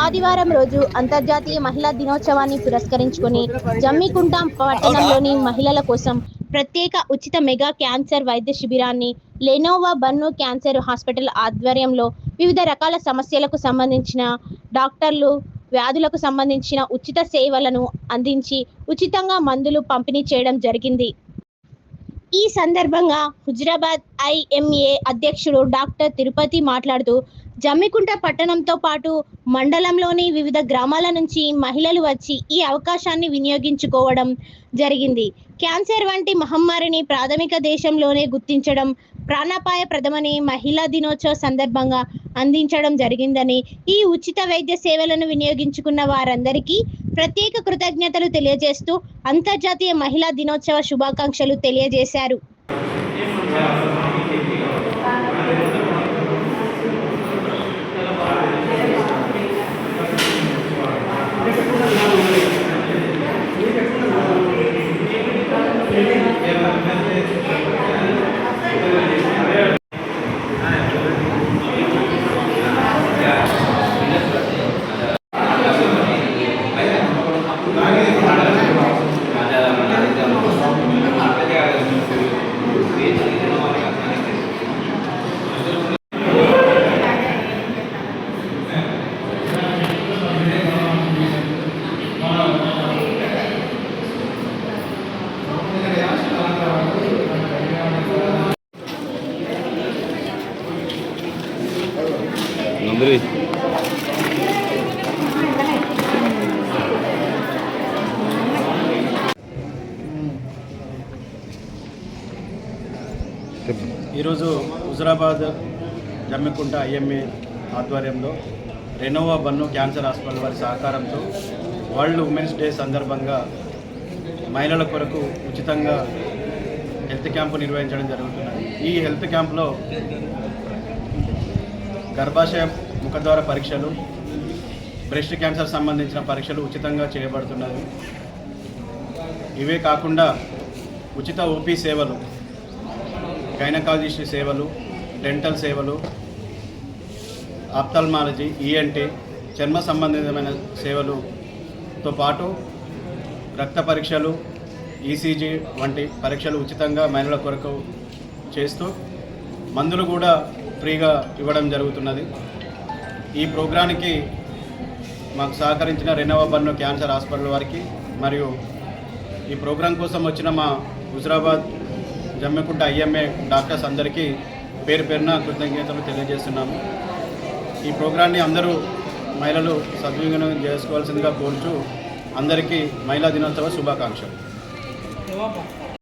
ఆదివారం రోజు అంతర్జాతీయ మహిళా దినోత్సవాన్ని పురస్కరించుకొని జమ్మికుంట పట్టణంలోని మహిళల కోసం ప్రత్యేక ఉచిత మెగా క్యాన్సర్ వైద్య శిబిరాన్ని లెనోవా బన్ను క్యాన్సర్ హాస్పిటల్ ఆధ్వర్యంలో వివిధ రకాల సమస్యలకు సంబంధించిన డాక్టర్లు, వ్యాధులకు సంబంధించిన ఉచిత సేవలను అందించి ఉచితంగా మందులు పంపిణీ చేయడం జరిగింది. ఈ సందర్భంగా హుజురాబాద్ ఐఎంఏ అధ్యక్షుడు డాక్టర్ తిరుపతి మాట్లాడుతూ, జమ్మికుంట పట్టణంతో పాటు మండలంలోని వివిధ గ్రామాల నుంచి మహిళలు వచ్చి ఈ అవకాశాన్ని వినియోగించుకోవడం జరిగింది. క్యాన్సర్ వంటి మహమ్మారిని ప్రాథమిక దేశంలోనే గుర్తించడం ప్రాణాపాయప్రదమని మహిళా దినోత్సవ సందర్భంగా అందించడం జరిగిందని, ఈ ఉచిత వైద్య సేవలను వినియోగించుకున్న వారందరికీ ప్రత్యేక కృతజ్ఞతలు తెలియజేస్తూ అంతర్జాతీయ మహిళా దినోత్సవ శుభాకాంక్షలు తెలియజేశారు. ఈరోజు హుజురాబాద్ జమ్మికుంట ఐఎంఏ ఆధ్వర్యంలో లెనోవా బన్ను క్యాన్సర్ హాస్పిటల్ వారి సహకారంతో వరల్డ్ ఉమెన్స్ డే సందర్భంగా మహిళల కొరకు ఉచితంగా హెల్త్ క్యాంపు నిర్వహించడం జరుగుతున్నది. ఈ హెల్త్ క్యాంపులో గర్భాశయ ముఖద్వార పరీక్షలు, బ్రెస్ట్ క్యాన్సర్ సంబంధించిన పరీక్షలు ఉచితంగా చేయబడుతున్నది. ఇవే కాకుండా ఉచిత ఓపీ సేవలు, గైనకాలజిస్ట్ సేవలు, డెంటల్ సేవలు, ఆప్థల్మాలజీ, ఈఎన్టీ, చర్మ సంబంధితమైన సేవలుతో పాటు రక్త పరీక్షలు, ఈసీజీ వంటి పరీక్షలు ఉచితంగా మహిళల కొరకు చేస్తూ మందులు కూడా ఫ్రీగా ఇవ్వడం జరుగుతున్నది. ఈ ప్రోగ్రానికి మాకు సహకరించిన లెనోవా బన్ను క్యాన్సర్ హాస్పిటల్ వారికి మరియు ఈ ప్రోగ్రాం కోసం వచ్చిన మా హుజురాబాద్ జమ్మికుంట ఐఎంఏ డాక్టర్స్ అందరికీ పేరు పేరున కృతజ్ఞతలు తెలియజేస్తున్నాము. ఈ ప్రోగ్రాన్ని అందరూ మహిళలు సద్వినియోగం చేసుకోవాల్సిందిగా కోరుచూ అందరికీ మహిళా దినోత్సవ శుభాకాంక్షలు.